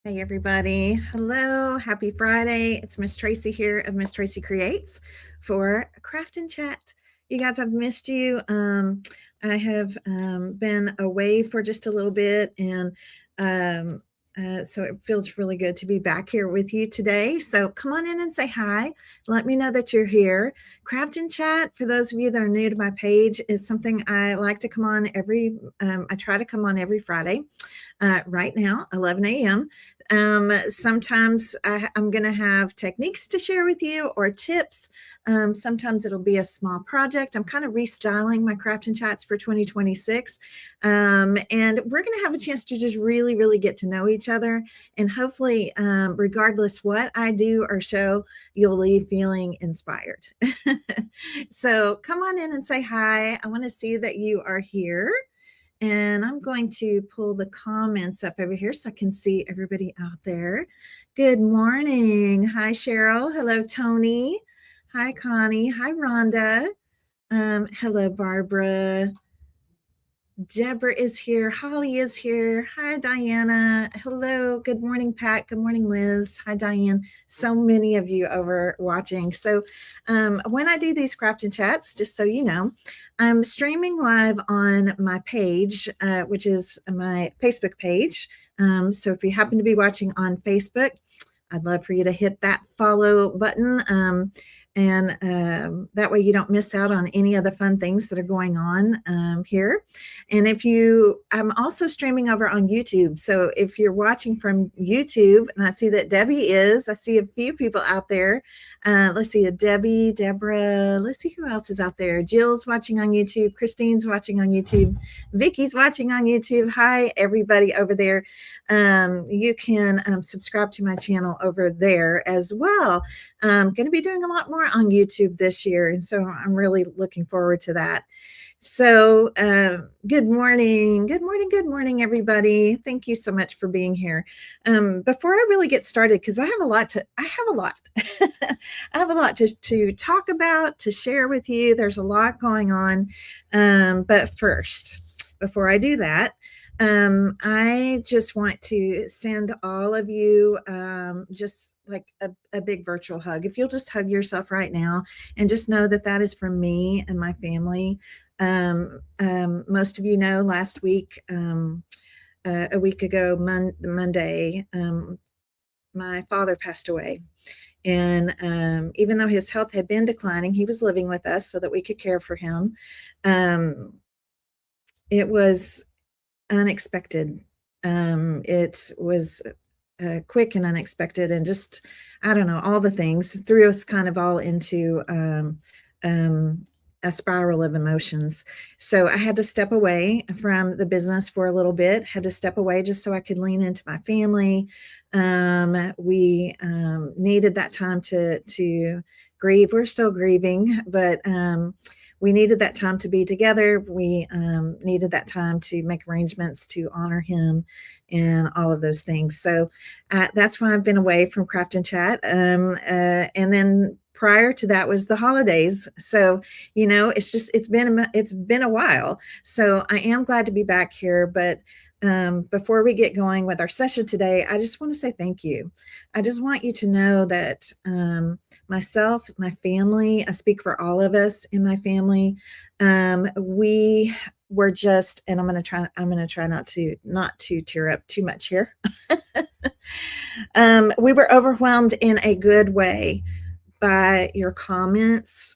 Hey everybody. Hello. Happy Friday. It's Miss Tracy here of Miss Tracy Creates for Craft and Chat. You guys, I've missed you. I have been away for just a little bit, and um, so it feels really good to be back here with you today. So come on in and say hi. Let me know that you're here. Craft and Chat, for those of you that are new to my page, is something I like to come on I try to come on every Friday. Right now, 11 a.m. Sometimes I'm going to have techniques to share with you or tips. Sometimes it'll be a small project. I'm kind of restyling my craft and chats for 2026. And we're going to have a chance to just really, really get to know each other. And hopefully, regardless what I do or show, you'll leave feeling inspired. So come on in and say hi. I want to see that you are here. And I'm going to pull the comments up over here so I can see everybody out there. Good morning. Hi, Cheryl. Hello, Tony. Hi, Connie. Hi, Rhonda. Hello, Barbara. Deborah is here. Holly is here. Hi, Diana. Hello. Good morning, Pat. Good morning, Liz. Hi, Diane. So many of you over watching. So, when I do these craft and chats, just so you know, I'm streaming live on my page, which is my Facebook page. So, if you happen to be watching on Facebook, I'd love for you to hit that follow button. And that way you don't miss out on any of the fun things that are going on here. And I'm also streaming over on YouTube. So if you're watching from YouTube, and I see that Debbie I see a few people out there. Let's see, Debbie, Deborah, let's see who else is out there. Jill's watching on YouTube. Christine's watching on YouTube. Vicky's watching on YouTube. Hi, everybody over there. You can subscribe to my channel over there as well. I'm going to be doing a lot more on YouTube this year, and so I'm really looking forward to that. So, good morning, everybody. Thank you so much for being here. Before I really get started, because I have a lot, I have a lot to talk about, to share with you. There's a lot going on. But first, before I do that, I just want to send all of you just like a big virtual hug. If you'll just hug yourself right now and just know that that is from me and my family. Most of you know last week, a week ago, Monday, my father passed away. And even though his health had been declining, he was living with us so that we could care for him. It was unexpected. It was quick and unexpected, and just, I don't know, all the things threw us kind of all into a spiral of emotions. So I had to step away from the business for a little bit, had to step away just so I could lean into my family. We needed that time to grieve. We're still grieving, but we needed that time to be together. We needed that time to make arrangements to honor him and all of those things. So that's why I've been away from Craft and Chat. And then prior to that was the holidays. So, it's been a while. So I am glad to be back here. But before we get going with our session today, I just want to say thank you. I just want you to know that myself, my family, I speak for all of us in my family. We were just, and I'm going to try not to tear up too much here. We were overwhelmed in a good way by your comments,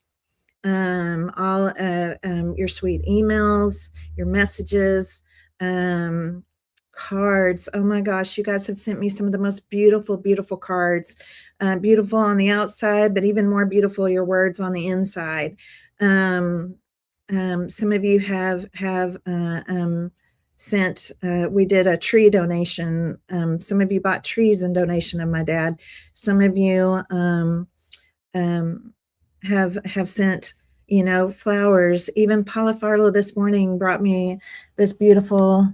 all your sweet emails, your messages, cards. Oh my gosh, you guys have sent me some of the most beautiful, beautiful cards. Beautiful on the outside, but even more beautiful, your words on the inside. Some of you have sent, we did a tree donation. Some of you bought trees in donation of my dad. Some of you have sent, flowers. Even Paula Farlow this morning brought me this beautiful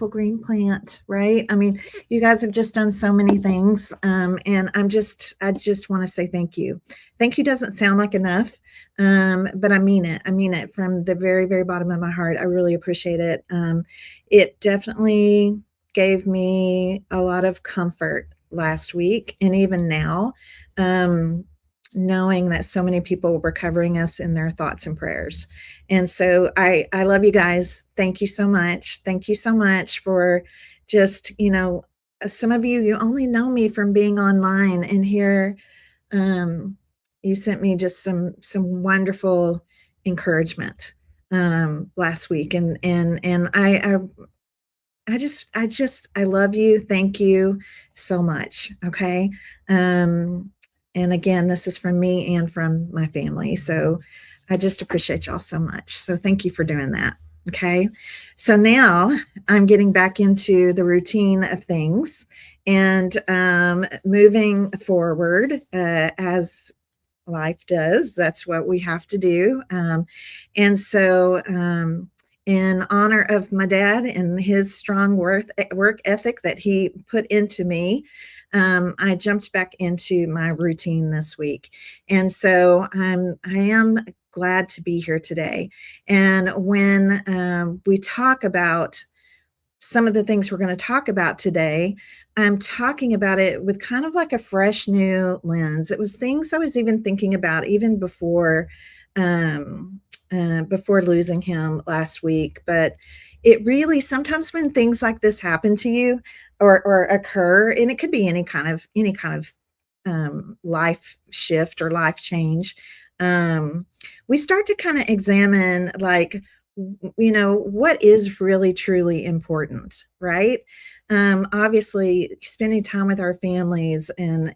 green plant, right? I mean, you guys have just done so many things. And I just want to say thank you. Thank you doesn't sound like enough. But I mean it. I mean it from the very, very bottom of my heart. I really appreciate it. It definitely gave me a lot of comfort last week and even now, knowing that so many people were covering us in their thoughts and prayers. And so I love you guys. Thank you so much. Thank you so much for just, some of you only know me from being online, and here you sent me just some wonderful encouragement last week, and I love you. Thank you so much. Okay. And again, this is from me and from my family. So I just appreciate y'all so much. So thank you for doing that. Okay. So now I'm getting back into the routine of things and moving forward as life does. That's what we have to do. And so, in honor of my dad and his strong work ethic that he put into me, I jumped back into my routine this week. And so I am glad to be here today. And when we talk about some of the things we're going to talk about today, I'm talking about it with kind of like a fresh new lens. It was things I was even thinking about even before losing him last week. But it really, sometimes when things like this happen to you or occur, and it could be any kind of life shift or life change, we start to kind of examine, like, what is really truly important, right? Obviously spending time with our families and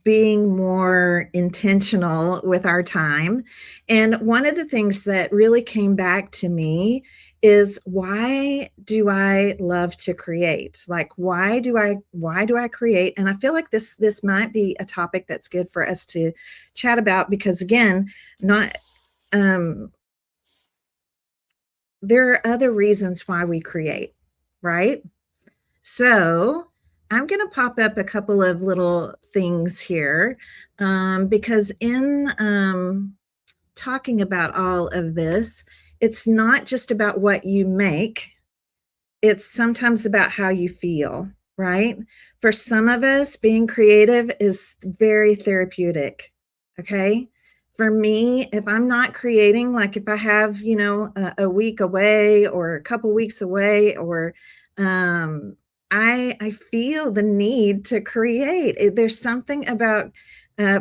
being more intentional with our time. And one of the things that really came back to me is, why do I love to create? Like, why do I create? And I feel like this might be a topic that's good for us to chat about, because again, not there are other reasons why we create, right? So I'm going to pop up a couple of little things here, because in talking about all of this, it's not just about what you make. It's sometimes about how you feel, right? For some of us, being creative is very therapeutic. Okay. For me, if I'm not creating, like if I have, a week away or a couple weeks away, or I feel the need to create. There's something about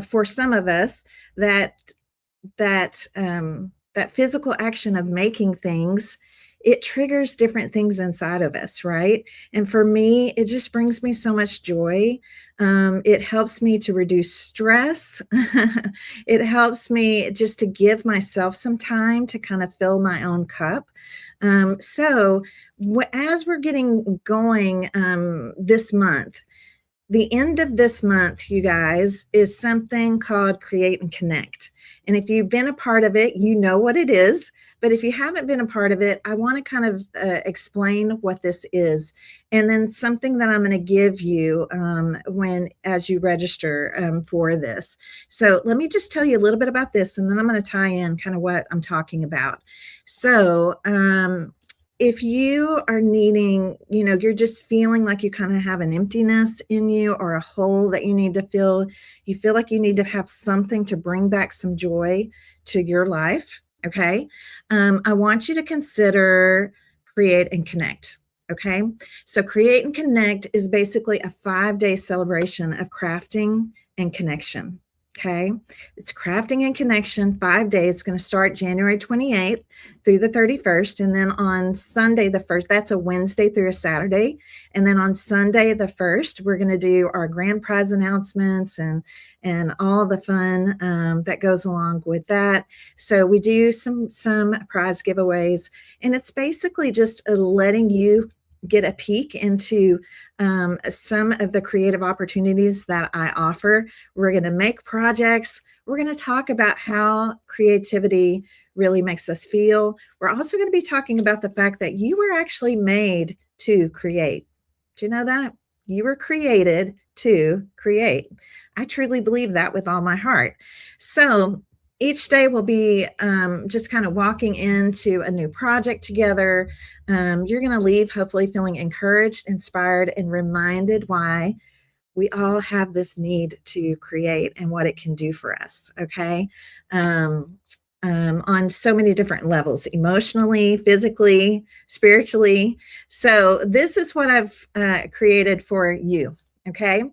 for some of us that that physical action of making things, it triggers different things inside of us, right? And for me, it just brings me so much joy. It helps me to reduce stress. It helps me just to give myself some time to kind of fill my own cup. So as we're getting going this month, the end of this month, you guys, is something called Create and Connect. And if you've been a part of it, you know what it is. But if you haven't been a part of it, I want to kind of explain what this is, and then something that I'm going to give you as you register for this. So let me just tell you a little bit about this, and then I'm going to tie in kind of what I'm talking about. So if you are needing, you're just feeling like you kind of have an emptiness in you, or a hole that you need to fill, you feel like you need to have something to bring back some joy to your life. Okay. I want you to consider Create and Connect. Okay. So Create and Connect is basically a 5-day celebration of crafting and connection. Okay. It's crafting and connection, 5 days. It's going to start January 28th through the 31st. And then on Sunday, the 1st, that's a Wednesday through a Saturday. And then on Sunday, the 1st, we're going to do our grand prize announcements and all the fun that goes along with that. So we do some prize giveaways, and it's basically just letting you get a peek into some of the creative opportunities that I offer. We're going to make projects. We're going to talk about how creativity really makes us feel. We're also going to be talking about the fact that you were actually made to create. Do you know that? You were created to create. I truly believe that with all my heart. So each day will be just kind of walking into a new project together. You're going to leave hopefully feeling encouraged, inspired, and reminded why we all have this need to create and what it can do for us. Okay. Um, on so many different levels, emotionally, physically, spiritually. So this is what I've created for you. Okay.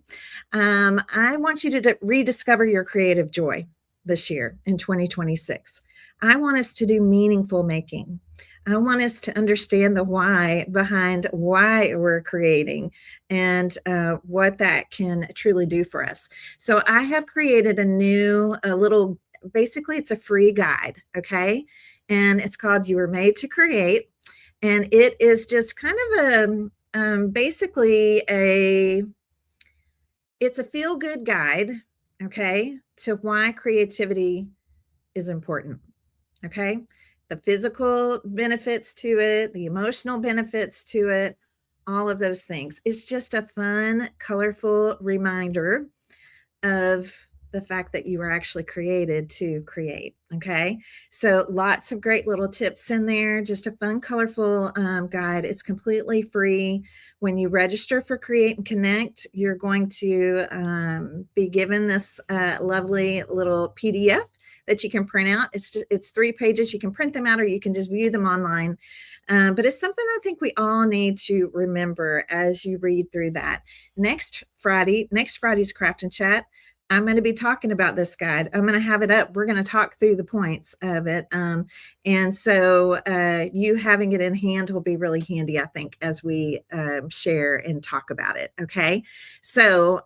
I want you to rediscover your creative joy this year in 2026. I want us to do meaningful making. I want us to understand the why behind why we're creating and what that can truly do for us. So I have created a little, basically it's a free guide, okay? And it's called You Were Made to Create. And it is just kind of basically it's a feel-good guide, okay, to why creativity is important, okay? The physical benefits to it, the emotional benefits to it, all of those things. It's just a fun, colorful reminder of the fact that you were actually created to create. Okay. So lots of great little tips in there, just a fun, colorful guide. It's completely free. When you register for Create and Connect, you're going to be given this lovely little PDF that you can print out. It's 3 pages. You can print them out or you can just view them online. But it's something I think we all need to remember as you read through that. Next Friday's Craft and Chat, I'm going to be talking about this guide. I'm going to have it up. We're going to talk through the points of it. And so you having it in hand will be really handy, I think, as we share and talk about it. Okay. So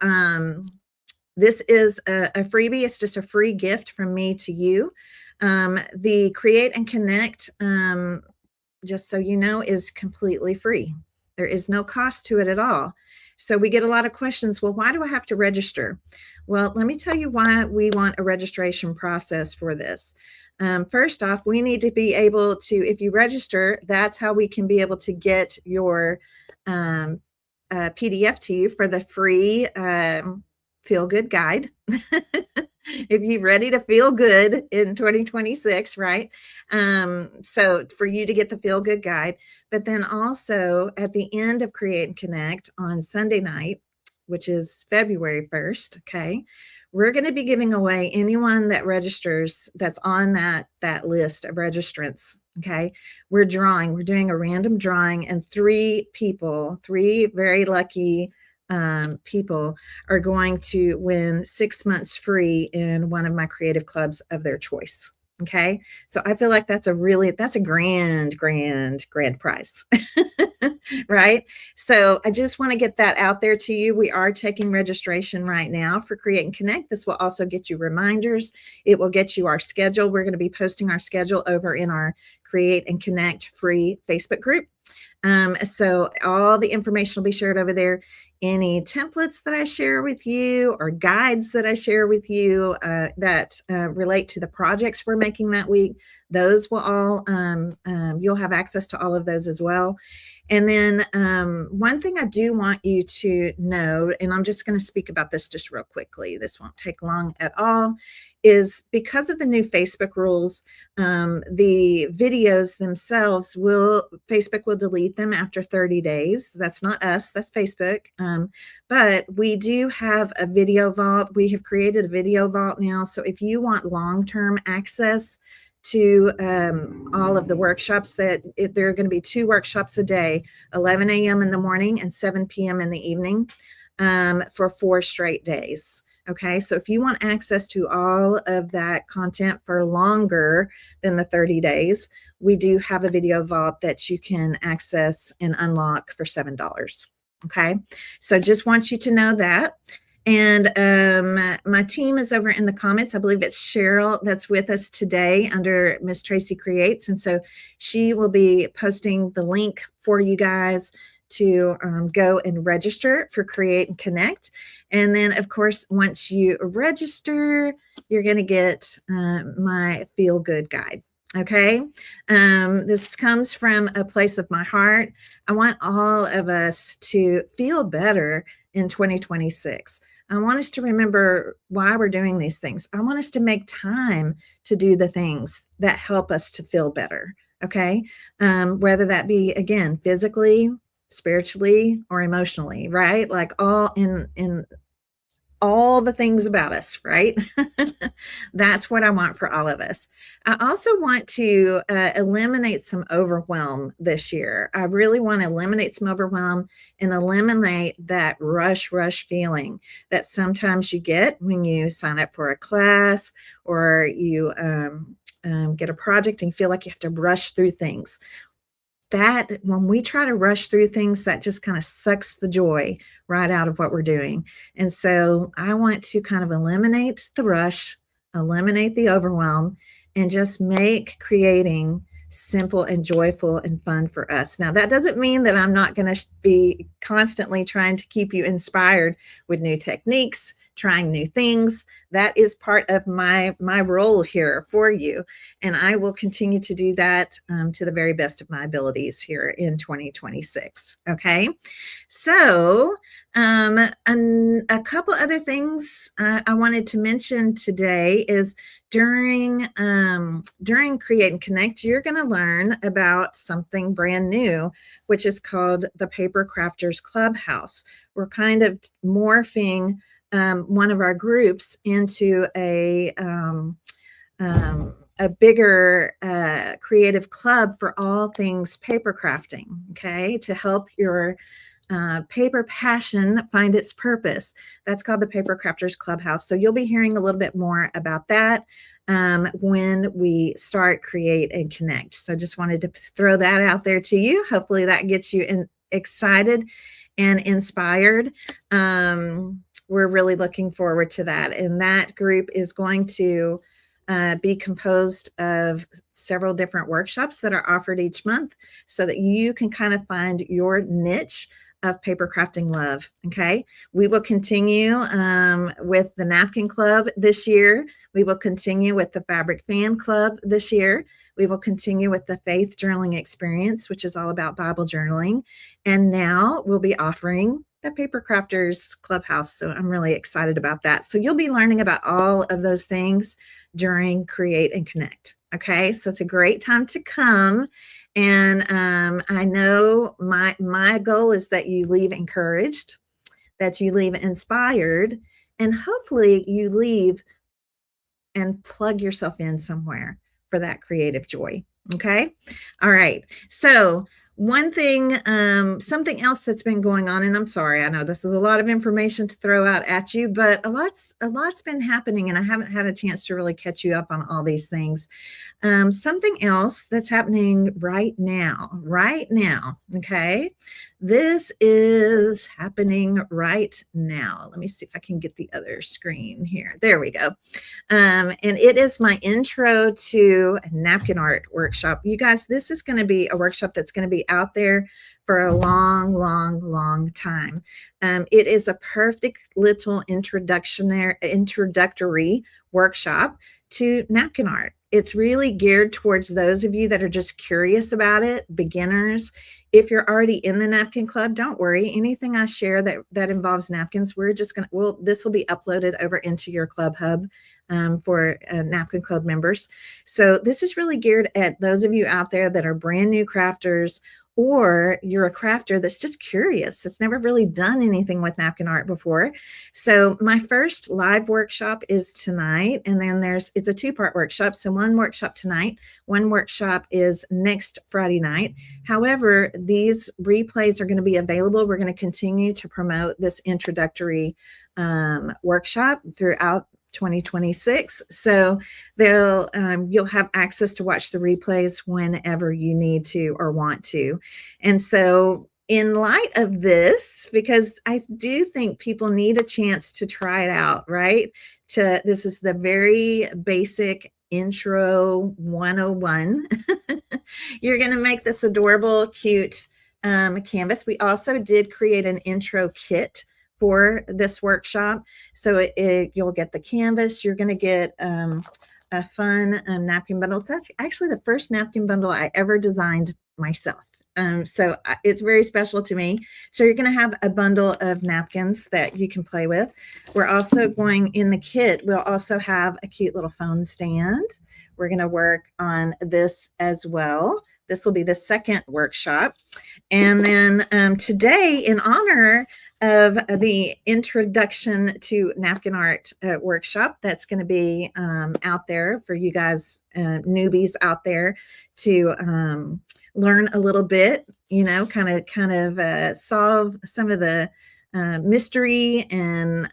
this is a freebie. It's just a free gift from me to you. The Create and Connect, just so you know, is completely free. There is no cost to it at all. So we get a lot of questions. Well, why do I have to register? Well, let me tell you why we want a registration process for this. First off, we need to be able to, if you register, that's how we can be able to get your PDF to you for the free Feel Good Guide. If you're ready to feel good in 2026, right? So for you to get the Feel Good Guide, but then also at the end of Create and Connect on Sunday night, which is February 1st, okay, we're going to be giving away anyone that registers that's on that list of registrants. Okay, we're doing a random drawing, and 3 very lucky people are going to win 6 months free in one of my creative clubs of their choice. Okay. So I feel like that's a grand prize. Right. So I just want to get that out there to you. We are taking registration right now for Create and Connect. This will also get you reminders. It will get you our schedule. We're going to be posting our schedule over in our Create and Connect free Facebook group. So all the information will be shared over there. Any templates that I share with you or guides that I share with you that relate to the projects we're making that week, those will all, you'll have access to all of those as well. And then one thing I do want you to know, and I'm just going to speak about this just real quickly, this won't take long at all, is because of the new Facebook rules, the videos themselves Facebook will delete them after 30 days. That's not us, that's Facebook. But we do have a video vault. We have created a video vault now. So if you want long-term access to all of the workshops, there are going to be 2 workshops a day, 11 a.m. in the morning and 7 p.m. in the evening for 4 straight days. Okay, so if you want access to all of that content for longer than the 30 days, we do have a video vault that you can access and unlock for $7. Okay, so just want you to know that. And my team is over in the comments. I believe it's Cheryl that's with us today under Miss Tracy Creates. And so she will be posting the link for you guys to go and register for Create and Connect. And then, of course, once you register, you're going to get my Feel Good Guide. Okay. This comes from a place of my heart. I want all of us to feel better in 2026. I want us to remember why we're doing these things. I want us to make time to do the things that help us to feel better. Okay. Whether that be, again, physically, spiritually, or emotionally, right? Like all in all the things about us, right? That's what I want for all of us. I also want to eliminate some overwhelm this year. I really want to eliminate some overwhelm and eliminate that rush feeling that sometimes you get when you sign up for a class or you get a project and you feel like you have to rush through things. That when we try to rush through things, that just kind of sucks the joy right out of what we're doing. And so I want to kind of eliminate the rush, eliminate the overwhelm, and just make creating simple and joyful and fun for us. Now, that doesn't mean that I'm not going to be constantly trying to keep you inspired with new techniques, trying new things. That is part of my role here for you. And I will continue to do that to the very best of my abilities here in 2026. Okay. So a couple other things I wanted to mention today is during Create and Connect, you're going to learn about something brand new, which is called the Paper Crafters Clubhouse. We're kind of morphing one of our groups into a bigger creative club for all things paper crafting, okay, to help your paper passion find its purpose. That's called the Paper Crafters Clubhouse. So you'll be hearing a little bit more about that when we start Create and Connect. So just wanted to throw that out there to you. Hopefully that gets you excited and inspired. We're really looking forward to that. And that group is going to be composed of several different workshops that are offered each month so that you can kind of find your niche of paper crafting love. Okay. We will continue with the Napkin Club this year. We will continue with the Fabric Fan Club this year. We will continue with the Faith Journaling Experience, which is all about Bible journaling. And now we'll be offering the Paper Crafters Clubhouse. So I'm really excited about that. So you'll be learning about all of those things during Create and Connect. Okay. So it's a great time to come. And I know my goal is that you leave encouraged, that you leave inspired, and hopefully you leave and plug yourself in somewhere for that creative joy. Okay. All right. So one thing, something else that's been going on, and I'm sorry, I know this is a lot of information to throw out at you, but a lot's been happening, and I haven't had a chance to really catch you up on all these things. Something else that's happening right now, okay? This is happening right now. Let me see if I can get the other screen here. There we go. And it is my intro to napkin art workshop. You guys, this is going to be a workshop that's going to be out there for a long time. It is a perfect little introductory workshop to napkin art. It's really geared towards those of you that are just curious about it, beginners. If you're already in the Napkin Club, don't worry. Anything I share that involves napkins, this will be uploaded over into your Club Hub for Napkin Club members. So this is really geared at those of you out there that are brand new crafters, or you're a crafter that's just curious, that's never really done anything with napkin art before. So my first live workshop is tonight, and then it's a two-part workshop. So one workshop tonight, one workshop is next Friday night. However, these replays are going to be available. We're going to continue to promote this introductory workshop throughout 2026. So you'll have access to watch the replays whenever you need to or want to. And so in light of this, because I do think people need a chance to try it out, right? This is the very basic intro 101. You're going to make this adorable, cute canvas. We also did create an intro kit for this workshop. So you'll get the canvas. You're going to get a fun napkin bundle. It's actually the first napkin bundle I ever designed myself. So it's very special to me. So you're going to have a bundle of napkins that you can play with. We're also going in the kit. We'll also have a cute little phone stand. We're going to work on this as well. This will be the second workshop. And then today, in honor of the introduction to napkin art workshop that's going to be out there for you guys, newbies out there, to learn a little bit, you know, kind of solve some of the mystery, and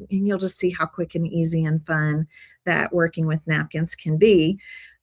you'll just see how quick and easy and fun that working with napkins can be.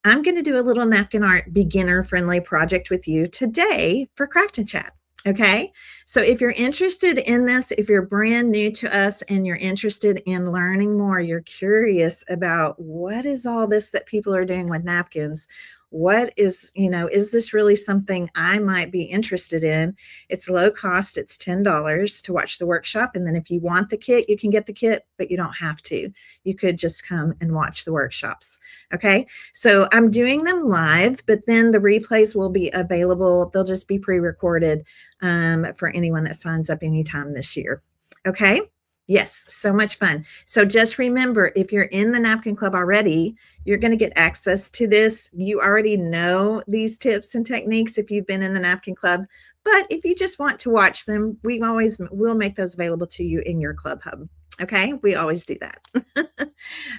I'm going to do a little napkin art beginner friendly project with you today for Craft and Chat. Okay, so if you're interested in this, if you're brand new to us and you're interested in learning more, you're curious about what is all this that people are doing with napkins, what is, you know, is this really something I might be interested in? It's low cost. It's $10 to watch the workshop. And then if you want the kit, you can get the kit, but you don't have to. You could just come and watch the workshops. Okay. So I'm doing them live, but then the replays will be available. They'll just be pre-recorded for anyone that signs up anytime this year. Okay. Yes, so much fun. So just remember, if you're in the Napkin Club already, you're going to get access to this. You already know these tips and techniques if you've been in the Napkin Club. But if you just want to watch them, we'll make those available to you in your Club Hub. Okay, we always do that.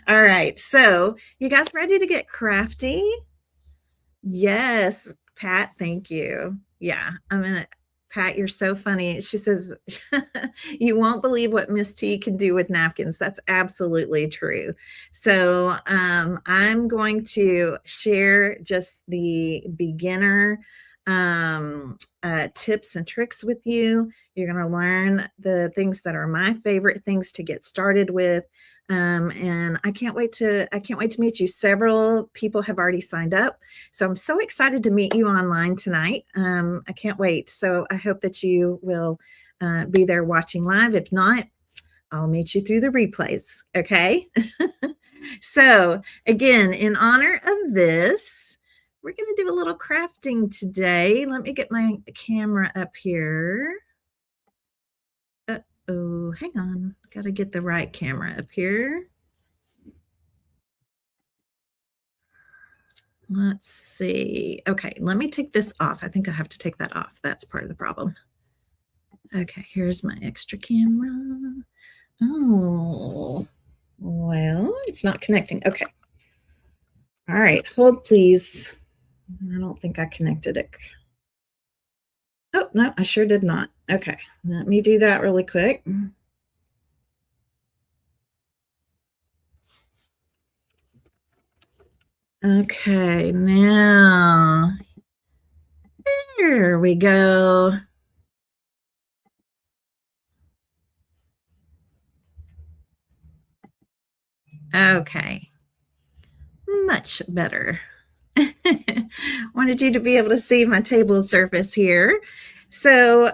All right, so you guys ready to get crafty? Yes, Pat, thank you. Yeah, I'm gonna. Pat, you're so funny. She says, you won't believe what Miss T can do with napkins. That's absolutely true. So I'm going to share just the beginner tips and tricks with you. You're going to learn the things that are my favorite things to get started with. And I can't wait to meet you. Several people have already signed up, so I'm so excited to meet you online tonight. I can't wait. So I hope that you will be there watching live. If not, I'll meet you through the replays. Okay. So again, in honor of this, we're going to do a little crafting today. Let me get my camera up here. Oh, hang on. Got to get the right camera up here. Let's see. Okay, let me take this off. I think I have to take that off. That's part of the problem. Okay, here's my extra camera. Oh, well, it's not connecting. Okay. All right, hold please. I don't think I connected it. Oh, no, I sure did not. Okay, let me do that really quick. Okay, now, there we go. Okay, much better. Wanted you to be able to see my table surface here. So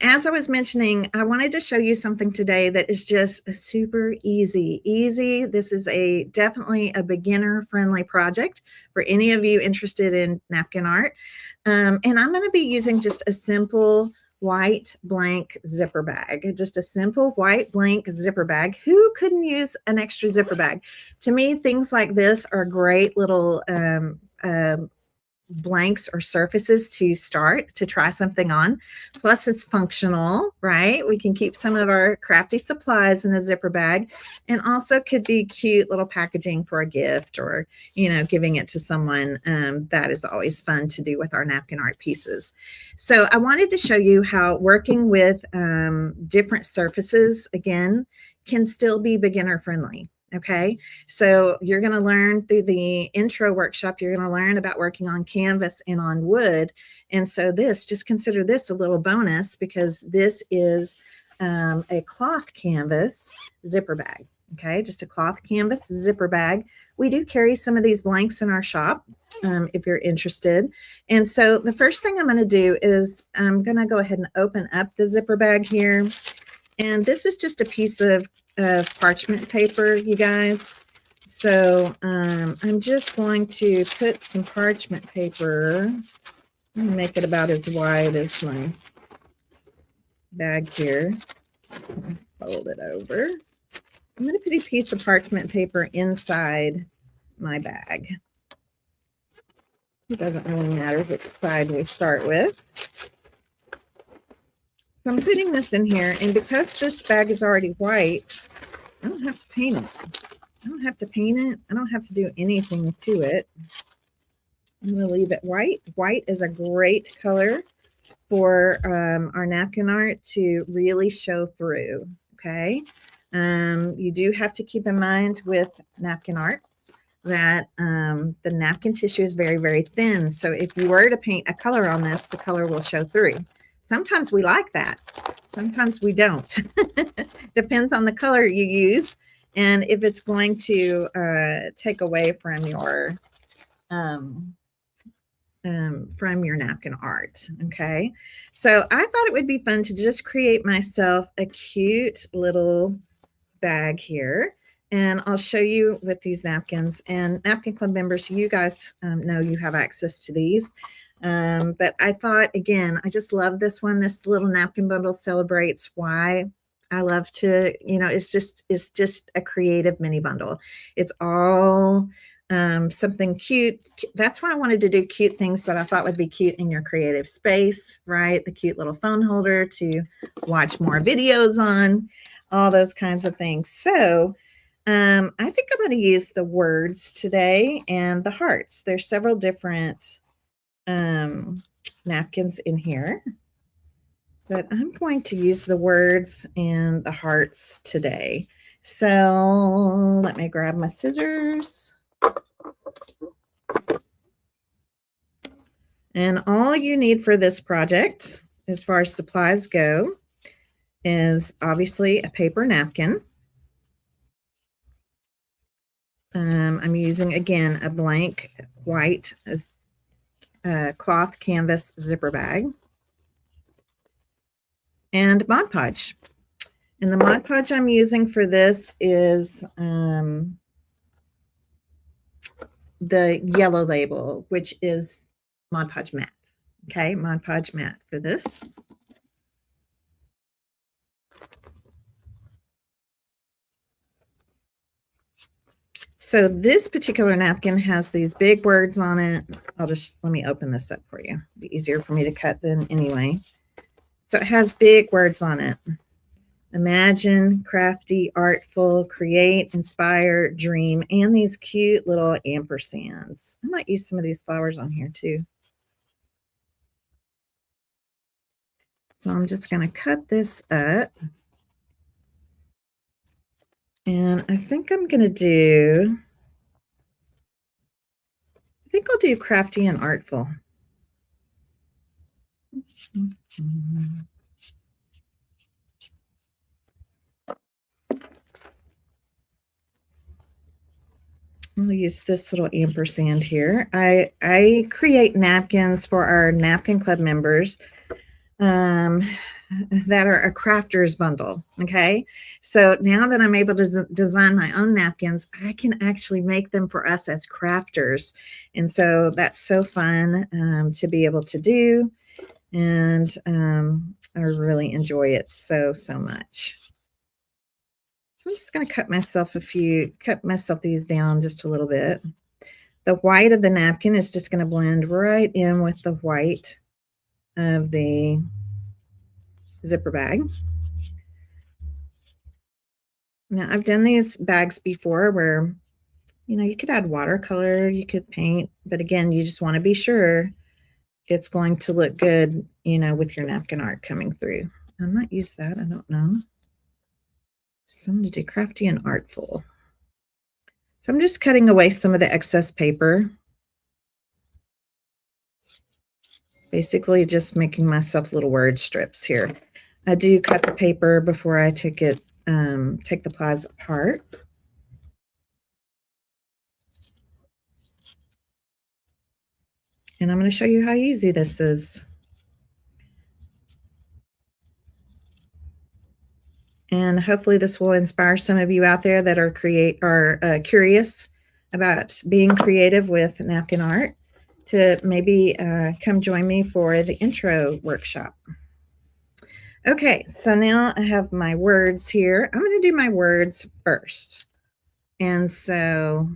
as I was mentioning, I wanted to show you something today that is just a super easy. This is definitely a beginner friendly project for any of you interested in napkin art. And I'm going to be using just a simple white blank zipper bag, just a simple white blank zipper bag. Who couldn't use an extra zipper bag? To me, things like this are great little blanks or surfaces to start to try something on. Plus it's functional, right? We can keep some of our crafty supplies in a zipper bag, and also could be cute little packaging for a gift, or, you know, giving it to someone. That is always fun to do with our napkin art pieces. So I wanted to show you how working with different surfaces, again, can still be beginner friendly. Okay, so you're going to learn through the intro workshop, you're going to learn about working on canvas and on wood. And so just consider this a little bonus, because this is a cloth canvas zipper bag. Okay, just a cloth canvas zipper bag. We do carry some of these blanks in our shop if you're interested. And so the first thing I'm going to do is I'm going to go ahead and open up the zipper bag here. And this is just a piece of parchment paper, you guys. So I'm just going to put some parchment paper Make it about as wide as my bag here. Fold it over. I'm going to put a piece of parchment paper inside my bag. It doesn't really matter which side we start with. So I'm putting this in here, and because this bag is already white, I don't have to paint it. I don't have to paint it. I don't have to do anything to it. I'm going to leave it white. White is a great color for our napkin art to really show through, okay? You do have to keep in mind with napkin art that the napkin tissue is very, very thin. So if you were to paint a color on this, the color will show through. Sometimes we like that. Sometimes we don't. Depends on the color you use and if it's going to take away from your napkin art. Okay, so I thought it would be fun to just create myself a cute little bag here, and I'll show you with these napkins. And Napkin Club members, you guys know you have access to these. But I thought, again, I just love this one. This little napkin bundle celebrates why I love to, it's just a creative mini bundle. It's all something cute. That's why I wanted to do cute things that I thought would be cute in your creative space, right? The cute little phone holder to watch more videos on, all those kinds of things. So I think I'm going to use the words today and the hearts. There's several different napkins in here, but I'm going to use the words and the hearts today. So let me grab my scissors. And all you need for this project, as far as supplies go, is obviously a paper napkin. I'm using, again, a blank white cloth canvas zipper bag. And Mod Podge. And the Mod Podge I'm using for this is the yellow label, which is Mod Podge Matte. Okay, Mod Podge Matte for this. So this particular napkin has these big words on it. Let me open this up for you. It'll be easier for me to cut than anyway. So it has big words on it. Imagine, crafty, artful, create, inspire, dream, and these cute little ampersands. I might use some of these flowers on here too. So I'm just going to cut this up. And I think I'll do crafty and artful. I'll use this little ampersand here. I create napkins for our Napkin Club members that are a crafters bundle. Okay, so now that I'm able to design my own napkins, I can actually make them for us as crafters, and so that's so fun to be able to do, and I really enjoy it so much. So I'm just going to cut myself these down just a little bit. The white of the napkin is just going to blend right in with the white of the zipper bag. Now I've done these bags before where, you could add watercolor, you could paint, but again, you just want to be sure it's going to look good, with your napkin art coming through. I might use that, I don't know. So I'm going to do crafty and artful. So I'm just cutting away some of the excess paper. Basically just making myself little word strips here. I do cut the paper before I take the plies apart. And I'm going to show you how easy this is. And hopefully this will inspire some of you out there that are curious about being creative with napkin art to maybe come join me for the intro workshop. Okay, so now I have my words here. I'm going to do my words first. And so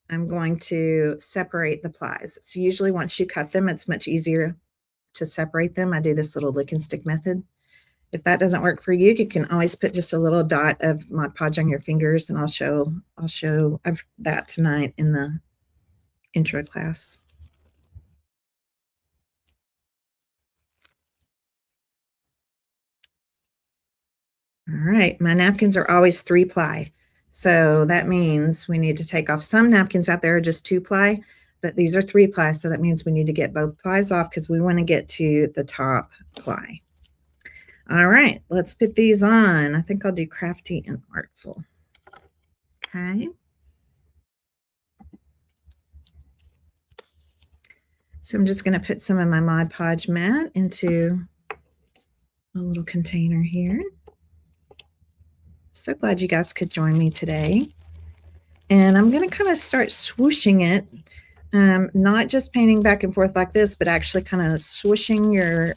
I'm going to separate the plies. So usually once you cut them, it's much easier to separate them. I do this little lick and stick method. If that doesn't work for you, you can always put just a little dot of Mod Podge on your fingers, and I'll show that tonight in the intro class. All right, my napkins are always 3-ply. So that means we need to take off some napkins out there are just 2-ply, but these are 3-ply. So that means we need to get both plies off because we want to get to the top ply. All right, let's put these on. I think I'll do Crafty and Artful. Okay. So I'm just going to put some of my Mod Podge mat into a little container here. So glad you guys could join me today. And I'm going to kind of start swooshing it, not just painting back and forth like this, but actually kind of swooshing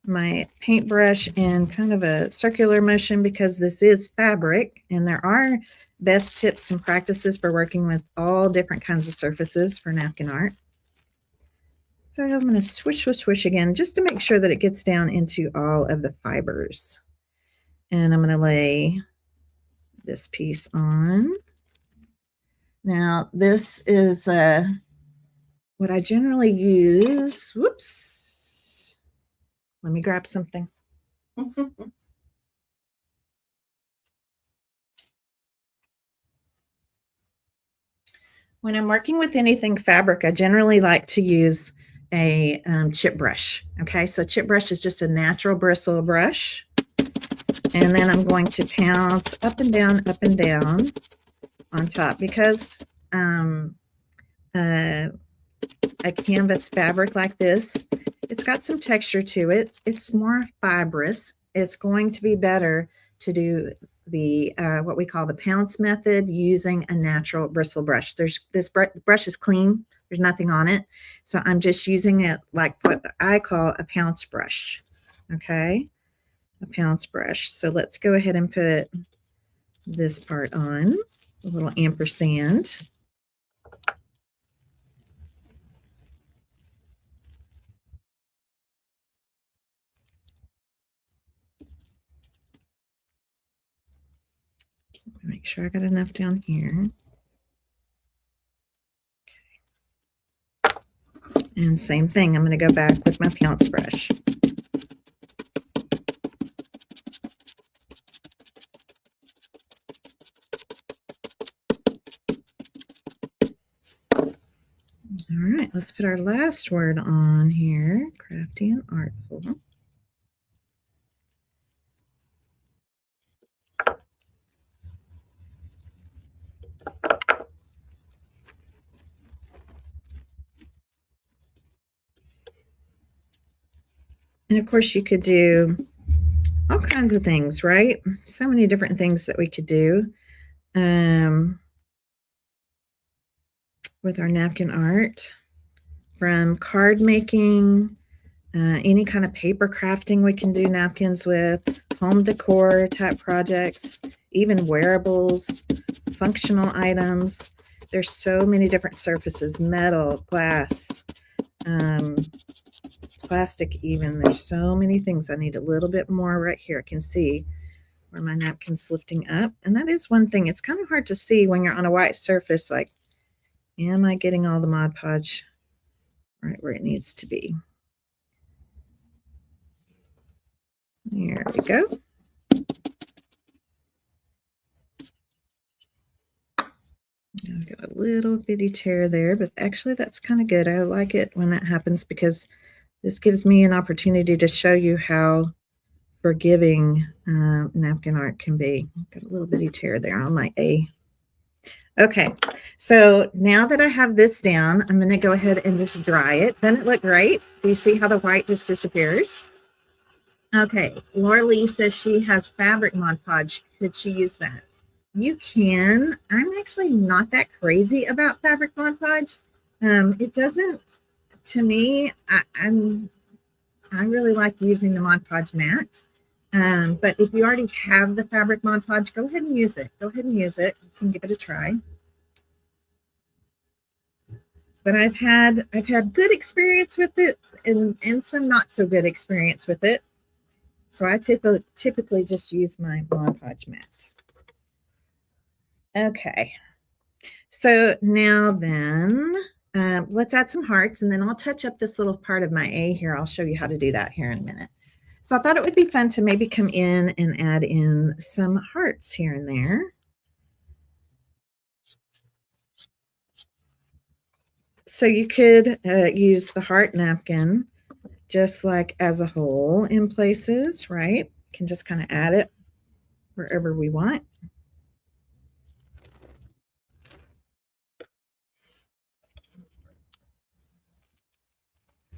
my paintbrush in kind of a circular motion because this is fabric, and there are best tips and practices for working with all different kinds of surfaces for napkin art. So I'm going to swish, swish, swish again just to make sure that it gets down into all of the fibers. And I'm going to lay this piece on. Now this is what I generally use. Whoops. Let me grab something. When I'm working with anything fabric, I generally like to use a chip brush. Okay, so chip brush is just a natural bristle brush. And then I'm going to pounce up and down on top because a canvas fabric like this, it's got some texture to it. It's more fibrous. It's going to be better to do the what we call the pounce method using a natural bristle brush. This brush is clean. There's nothing on it. So I'm just using it like what I call a pounce brush. Okay, a pounce brush. So let's go ahead and put this part on, a little ampersand. Make sure I got enough down here. Okay. And same thing, I'm going to go back with my pounce brush. All right, let's put our last word on here, Crafty and Artful. And of course, you could do all kinds of things, right? So many different things that we could do with our napkin art, from card making, any kind of paper crafting we can do napkins with, home decor type projects, even wearables, functional items. There's so many different surfaces, metal, glass, plastic even. There's so many things. I need a little bit more right here. I can see where my napkin's lifting up. And that is one thing. It's kind of hard to see when you're on a white surface, like, am I getting all the Mod Podge right where it needs to be? There we go. I've got a little bitty tear there, but actually that's kind of good. I like it when that happens because this gives me an opportunity to show you how forgiving napkin art can be. Got a little bitty tear there on my A. Okay, so now that I have this down, I'm going to go ahead and just dry it. Doesn't it look great? Do you see how the white just disappears? Okay, Laura Lee says she has fabric Mod Podge. Could she use that? you can. I'm actually not that crazy about fabric Mod Podge. It doesn't, to me, I really like using the Mod Podge mat. But if you already have the fabric Mod Podge, go ahead and use it. Go ahead and use it. You can give it a try. But I've had good experience with it and some not so good experience with it. So I typically just use my Mod Podge mat. Okay. So now then, let's add some hearts, and then I'll touch up this little part of my A here. I'll show you how to do that here in a minute. So I thought it would be fun to maybe come in and add in some hearts here and there. So you could use the heart napkin just like as a whole in places, right? You can just kind of add it wherever we want.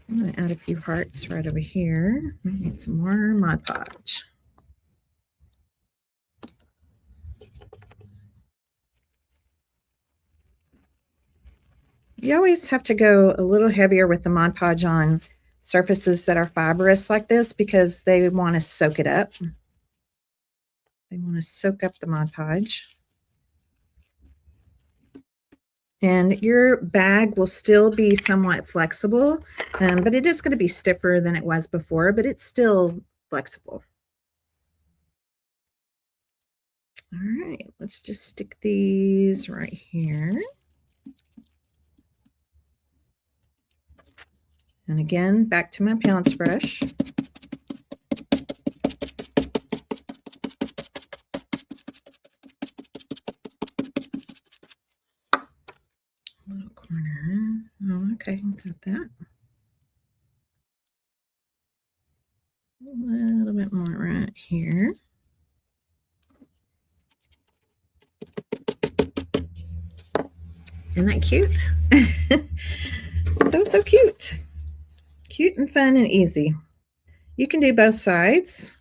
I'm going to add a few hearts right over here. I need some more Mod Podge. You always have to go a little heavier with the Mod Podge on surfaces that are fibrous like this because they want to soak it up. They want to soak up the Mod Podge. And your bag will still be somewhat flexible, but it is going to be stiffer than it was before, but it's still flexible. All right, let's just stick these right here. And again, back to my pounce brush. Little corner. Oh, okay, got that. A little bit more right here. Isn't that cute? So cute. Cute and fun and easy. You can do both sides.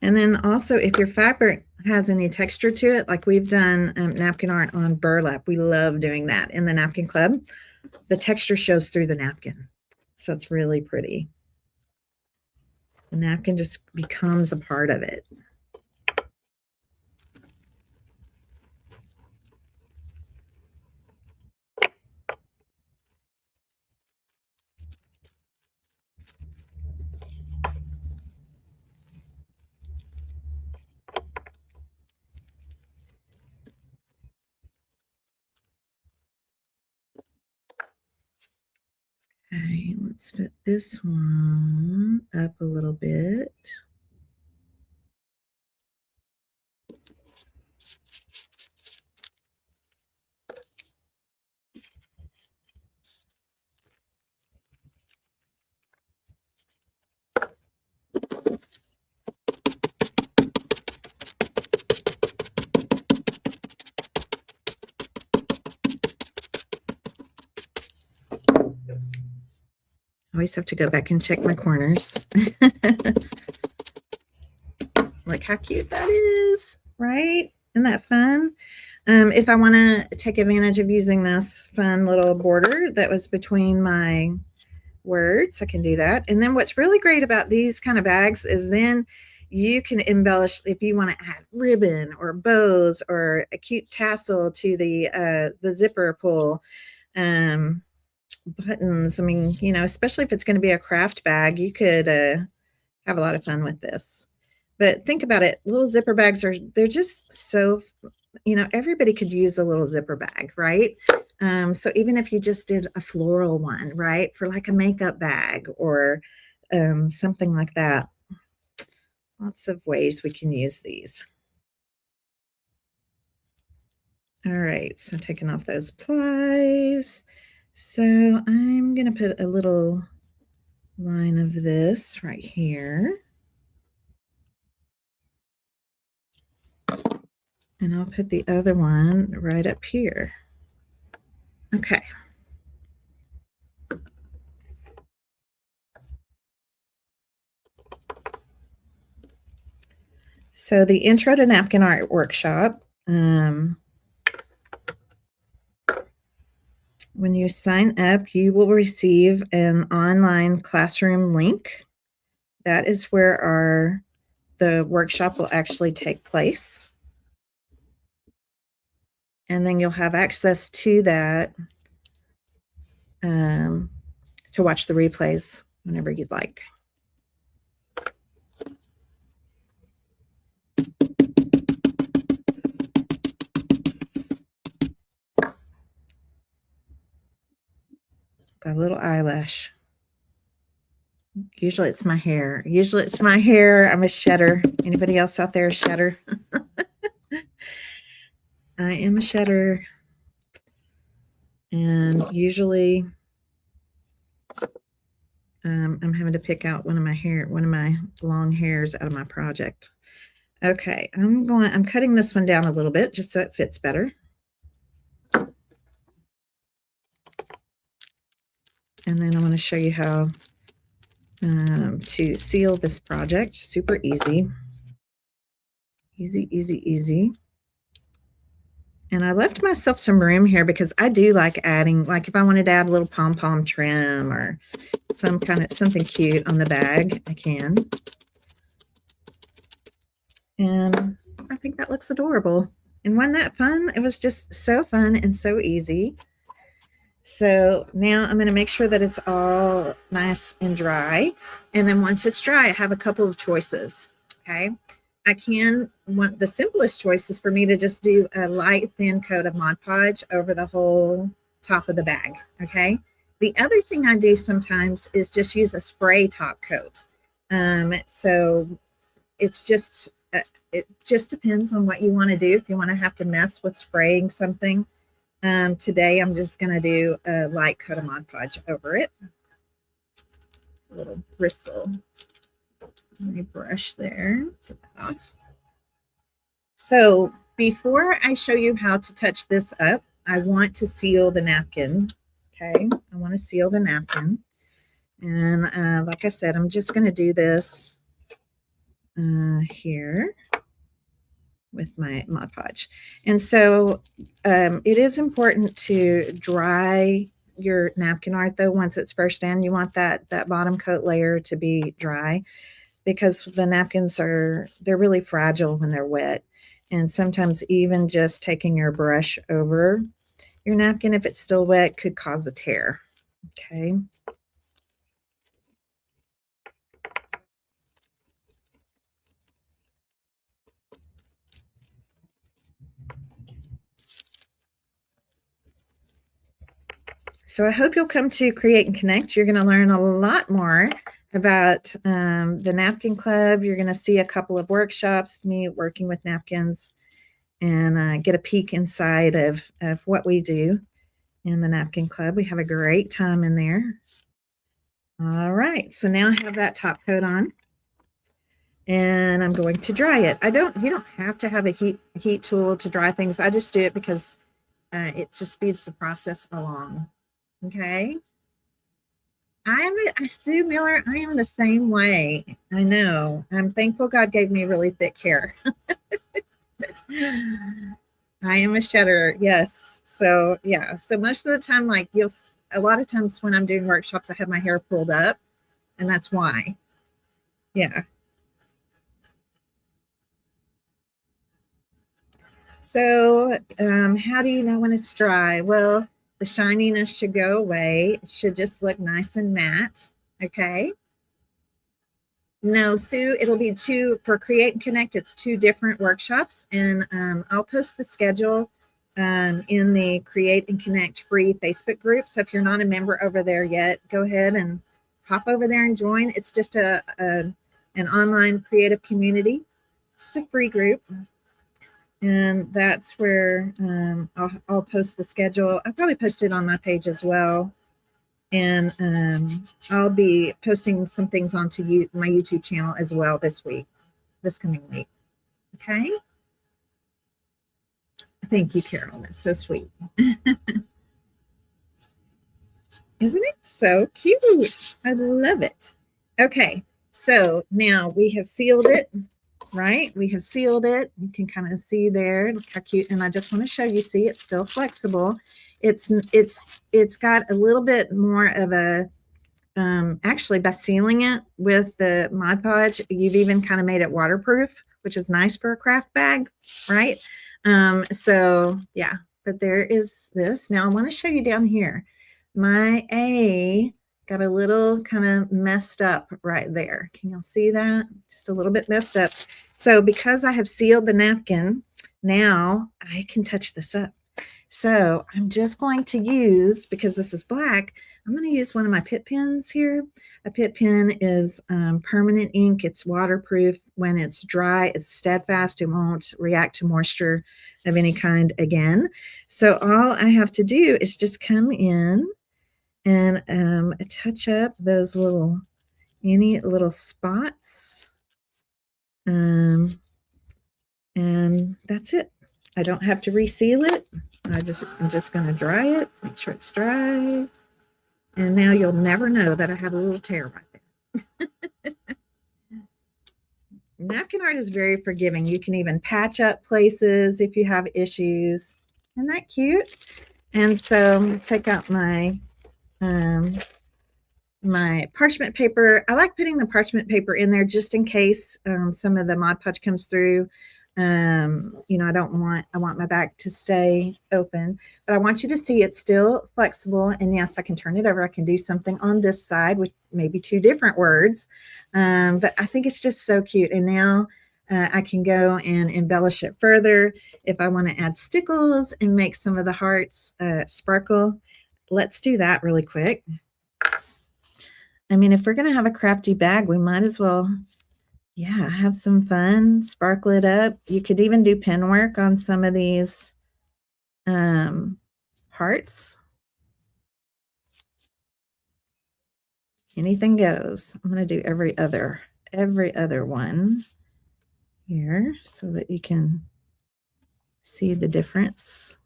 And then also, if your fabric has any texture to it, like we've done napkin art on burlap, we love doing that in the Napkin Club. The texture shows through the napkin, so it's really pretty. The napkin just becomes a part of it. Okay, let's put this one up a little bit. I always have to go back and check my corners. Look how cute that is, right? Isn't that fun? If I want to take advantage of using this fun little border that was between my words, I can do that. And then what's really great about these kind of bags is then you can embellish if you want to add ribbon or bows or a cute tassel to the zipper pull. Buttons. I mean, you know, especially if it's going to be a craft bag, you could have a lot of fun with this. But think about it, little zipper bags they're just so, you know, everybody could use a little zipper bag, right? So even if you just did a floral one, right, for like a makeup bag or something like that, lots of ways we can use these. All right, so taking off those plies. So I'm going to put a little line of this right here. And I'll put the other one right up here. Okay. So the Intro to Napkin Art Workshop, when you sign up, you will receive an online classroom link. That is where the workshop will actually take place. And then you'll have access to that to watch the replays whenever you'd like. Got a little eyelash. Usually it's my hair. I'm a shedder. Anybody else out there a shedder? I am a shedder. And usually I'm having to pick out one of my long hairs out of my project. Okay, I'm cutting this one down a little bit just so it fits better. And then I'm going to show you how to seal this project. Super easy. Easy, easy, easy. And I left myself some room here because I do like adding, like if I wanted to add a little pom-pom trim or something cute on the bag, I can. And I think that looks adorable. And wasn't that fun? It was just so fun and so easy. So now I'm going to make sure that it's all nice and dry. And then once it's dry, I have a couple of choices. Okay. The simplest choice is for me to just do a light thin coat of Mod Podge over the whole top of the bag. Okay. The other thing I do sometimes is just use a spray top coat. So it's just, it just depends on what you want to do. If you want to have to mess with spraying something, today I'm just going to do a light coat of Mod Podge over it. A little bristle. Let me brush there. Get that off. So before I show you how to touch this up, I want to seal the napkin. Okay, I want to seal the napkin. And like I said, I'm just going to do this here with my Mod Podge. And so it is important to dry your napkin art though. Once it's first in, you want that bottom coat layer to be dry, because the napkins they're really fragile when they're wet. And sometimes even just taking your brush over your napkin, if it's still wet, could cause a tear. Okay. So I hope you'll come to Create and Connect. You're going to learn a lot more about the Napkin Club. You're going to see a couple of workshops, me working with napkins, and get a peek inside of what we do in the Napkin Club. We have a great time in there. All right, so now I have that top coat on, and I'm going to dry it. You don't have to have a heat tool to dry things. I just do it because it just speeds the process along. Okay. Sue Miller, I am the same way. I know. I'm thankful God gave me really thick hair. I am a shedder. Yes. So yeah. So most of the time, like a lot of times when I'm doing workshops, I have my hair pulled up, and that's why. Yeah. So how do you know when it's dry? Well, the shininess should go away. It should just look nice and matte. Okay. No, Sue, it'll be for Create and Connect. It's 2 different workshops, and I'll post the schedule in the Create and Connect free Facebook group. So if you're not a member over there yet, go ahead and hop over there and join. It's just an online creative community. It's a free group. And that's where I'll post the schedule. I'll probably post it on my page as well. And I'll be posting some things onto my YouTube channel as well this coming week. Okay. Thank you, Carol. That's so sweet. Isn't it so cute? I love it. Okay. So now we have sealed it. right? We have sealed it. You can kind of see there. Look how cute. And I just want to show you, see, it's still flexible. It's got a little bit more of a, actually by sealing it with the Mod Podge, you've even kind of made it waterproof, which is nice for a craft bag, right? So yeah, but there is this. Now I want to show you down here. My A got a little kind of messed up right there. Can y'all see that? Just a little bit messed up. So because I have sealed the napkin, now I can touch this up. So I'm just going to use, because this is black, I'm going to use one of my Pitt pens here. A Pitt pen is permanent ink. It's waterproof. When it's dry, it's steadfast. It won't react to moisture of any kind again. So all I have to do is just come in and touch up those any little spots. And that's it. I don't have to reseal it. I'm just going to dry it, make sure it's dry. And now you'll never know that I have a little tear right there. Napkin art is very forgiving. You can even patch up places if you have issues. Isn't that cute? And so I'm going to take out my my parchment paper. I like putting the parchment paper in there just in case some of the Mod Podge comes through. You know, I want my bag to stay open, but I want you to see it's still flexible. And yes, I can turn it over. I can do something on this side with maybe 2 different words. But I think it's just so cute. And now I can go and embellish it further. If I want to add stickles and make some of the hearts sparkle, let's do that really quick. I mean, if we're going to have a crafty bag, we might as well, yeah, have some fun, sparkle it up. You could even do pen work on some of these hearts. Anything goes. I'm going to do every other one here so that you can see the difference.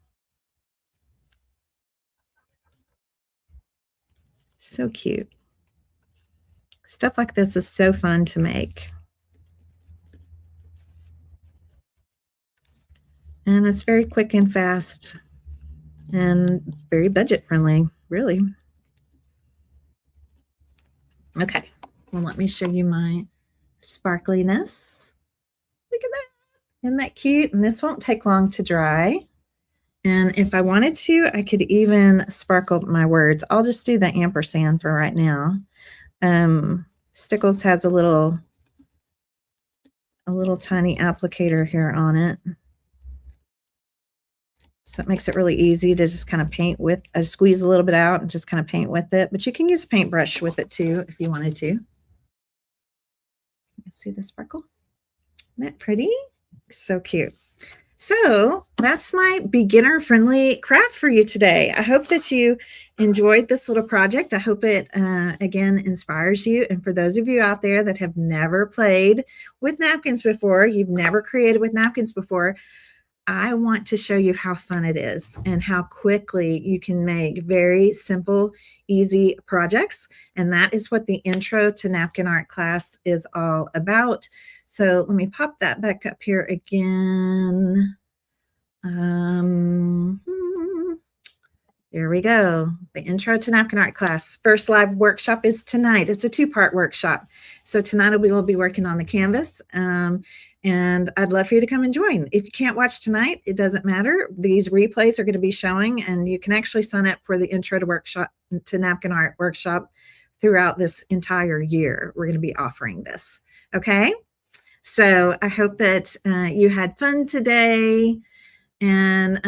So cute. Stuff like this is so fun to make. And it's very quick and fast and very budget friendly, really. Okay, well, let me show you my sparkliness. Look at that. Isn't that cute? And this won't take long to dry. And if I wanted to, I could even sparkle my words. I'll just do the ampersand for right now. Stickles has a little tiny applicator here on it. So it makes it really easy to just kind of paint with, squeeze a little bit out and just kind of paint with it. But you can use a paintbrush with it too if you wanted to. See the sparkle? Isn't that pretty? So cute. So that's my beginner friendly craft for you today. I hope that you enjoyed this little project. I hope it again inspires you. And for those of you out there that have never played with napkins before, you've never created with napkins before, I want to show you how fun it is and how quickly you can make very simple, easy projects. And that is what the Intro to Napkin Art class is all about. So let me pop that back up here again. There we go. The Intro to Napkin Art class. First live workshop is tonight. It's a 2-part workshop. So tonight we will be working on the canvas. And I'd love for you to come and join. If you can't watch tonight, it doesn't matter. These replays are going to be showing, and you can actually sign up for the Intro to Napkin Art workshop throughout this entire year. We're going to be offering this. Okay. So I hope that you had fun today, and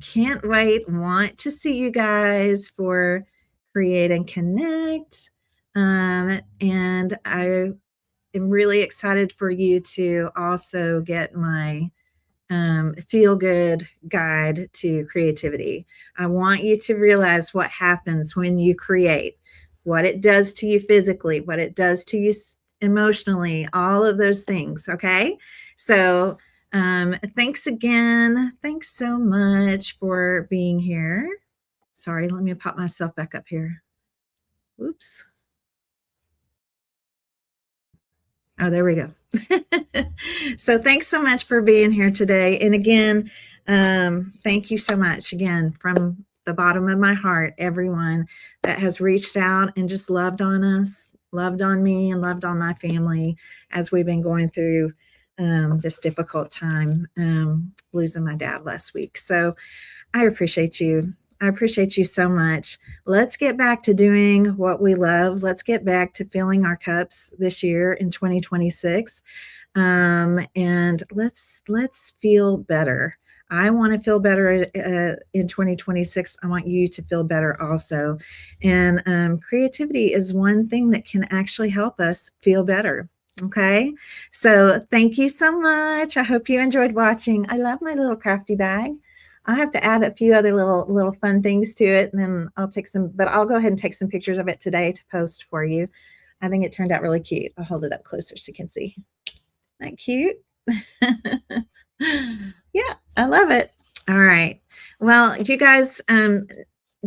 can't wait. Want to see you guys for Create and Connect. And I am really excited for you to also get my feel good guide to creativity. I want you to realize what happens when you create, what it does to you physically, what it does to you emotionally, all of those things. Okay. So thanks again. Thanks so much for being here. Sorry, let me pop myself back up here. Oops. Oh, there we go. So thanks so much for being here today. And again, thank you so much again from the bottom of my heart, everyone that has reached out and just loved on us, loved on me, and loved on my family as we've been going through this difficult time, losing my dad last week. So I appreciate you. I appreciate you so much. Let's get back to doing what we love. Let's get back to filling our cups this year in 2026. And let's feel better. I want to feel better in 2026. I want you to feel better also. And creativity is one thing that can actually help us feel better. Okay. So thank you so much. I hope you enjoyed watching. I love my little crafty bag. I'll have to add a few other little fun things to it, and then I'll take some, but I'll go ahead and take some pictures of it today to post for you. I think it turned out really cute. I'll hold it up closer so you can see. Isn't that cute? Yeah, I love it. All right. Well, you guys,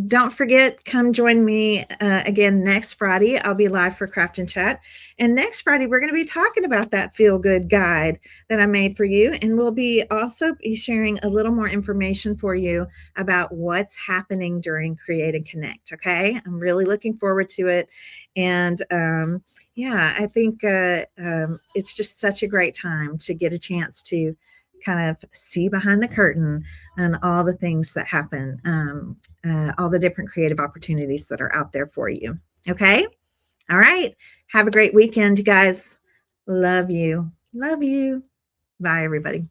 don't forget, come join me again next Friday. I'll be live for Craft and Chat. And next Friday, we're going to be talking about that feel good guide that I made for you. And we'll be also be sharing a little more information for you about what's happening during Create and Connect. Okay. I'm really looking forward to it. And yeah, I think it's just such a great time to get a chance to kind of see behind the curtain and all the things that happen, all the different creative opportunities that are out there for you. Okay. All right. Have a great weekend, you guys. Love you. Love you. Bye, everybody.